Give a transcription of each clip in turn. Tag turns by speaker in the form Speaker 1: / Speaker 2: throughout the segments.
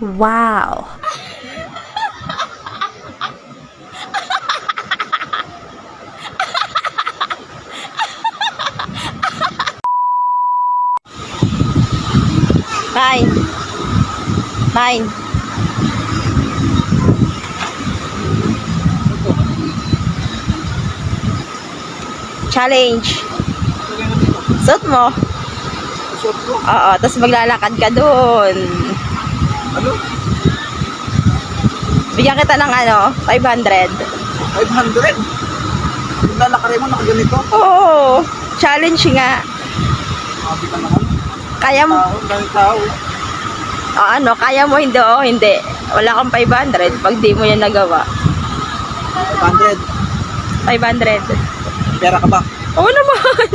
Speaker 1: Wow! Fine. Fine. Challenge. Suot mo.
Speaker 2: Suot ko.
Speaker 1: Oo, tapos maglalakad ka dun.
Speaker 2: Ano?
Speaker 1: Bigyan kita ng 500.
Speaker 2: 500? Yung lalakari mo nakaganito?
Speaker 1: Oo, challenge nga.
Speaker 2: Sabi ka naman.
Speaker 1: Kaya mo,
Speaker 2: Dahil tao.
Speaker 1: kaya mo hindi hindi. Wala kang 500 pag di mo yan nagawa.
Speaker 2: 500.
Speaker 1: 500.
Speaker 2: Pera ka ba?
Speaker 1: Oo naman.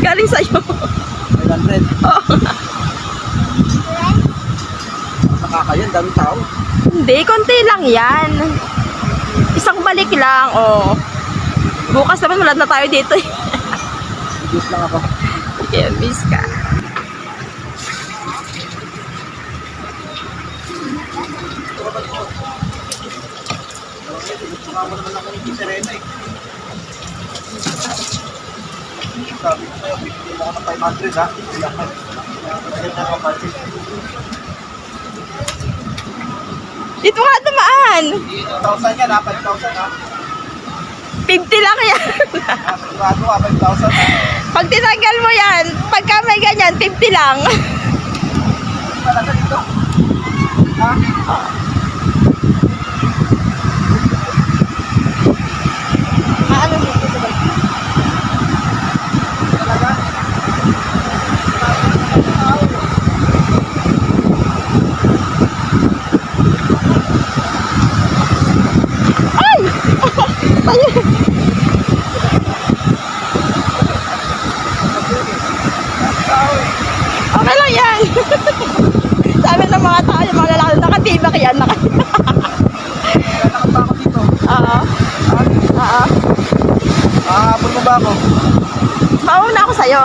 Speaker 1: Galing sa'yo.
Speaker 2: 500.
Speaker 1: Oo.
Speaker 2: Nakakayan, dami tao.
Speaker 1: Hindi, konti lang yan. Isang balik lang, Bukas naman wala na tayo dito.
Speaker 2: Diyos lang ako.
Speaker 1: Okay, miss ka.
Speaker 2: Sumama naman ako ni Serena eh. Sabi ko sa'yo, bigyan mo ako ng 500 ha. Kailangan. Maganda ako kasi.
Speaker 1: Dito nga dumaan.
Speaker 2: 2,000 yan ha, 5,000 ha.
Speaker 1: 50 lang yan.
Speaker 2: Sigurado ha, 5,000 ha.
Speaker 1: Pag tinanggal mo yan, pagka may ganyan, 50 lang.
Speaker 2: Talaga dito. Ha?
Speaker 1: Ano dito?
Speaker 2: Talaga?
Speaker 1: Ay! Ayun. Okay lang yan. Sabi ng mga tao, yung mga lalaki, nakatibak yan.
Speaker 2: Lalakad pa ako dito.
Speaker 1: Oo.
Speaker 2: Ha?
Speaker 1: Oo.
Speaker 2: Hapon mo ba ako?
Speaker 1: Mauna ako sa'yo.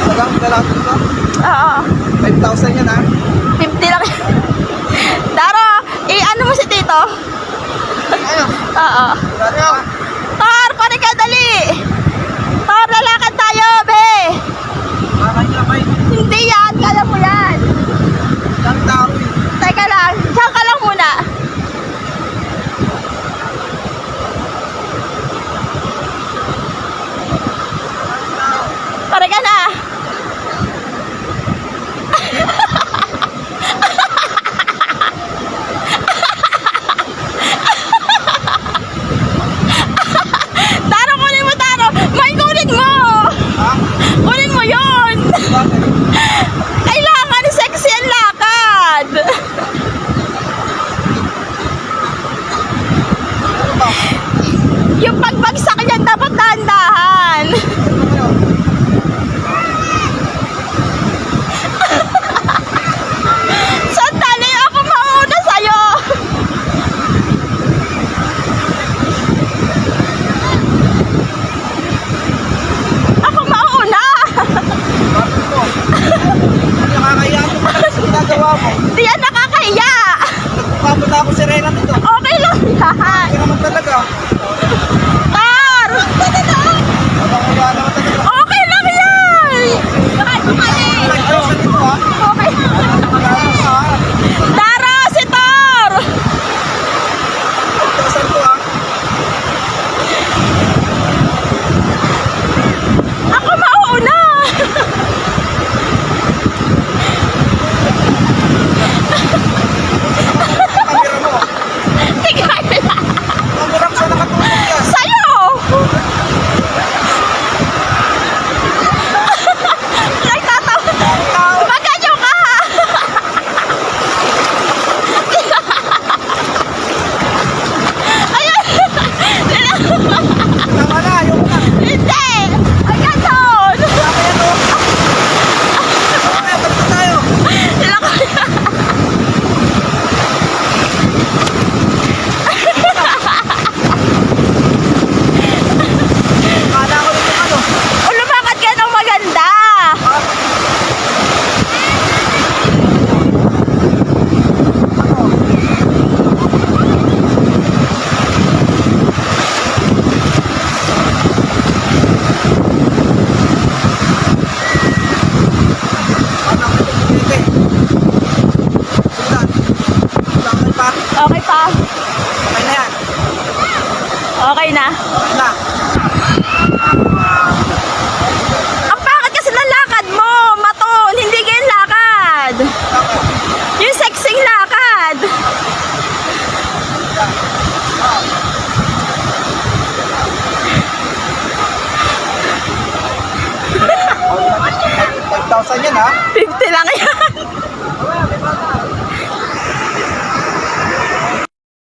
Speaker 2: Talagang lalakad dito?
Speaker 1: Oo.
Speaker 2: 5,000 yan ha.
Speaker 1: 50 lang. Daro, ano mo si Tito?
Speaker 2: Ano?
Speaker 1: Oo.
Speaker 2: Sigurado ha?
Speaker 1: Tor, pare ka, dali. Tor, lalakad tayo, be.
Speaker 2: Makakain na kayo.
Speaker 1: Hindi yan, kaya mo yan.
Speaker 2: Dami tao eh.
Speaker 1: Teka lang, diyan ka lang muna. Pare ka na. Taro, kunin mo, Taro. May kunin mo.
Speaker 2: Ha?
Speaker 1: Kunin
Speaker 2: yan ha.
Speaker 1: 50 lang yan.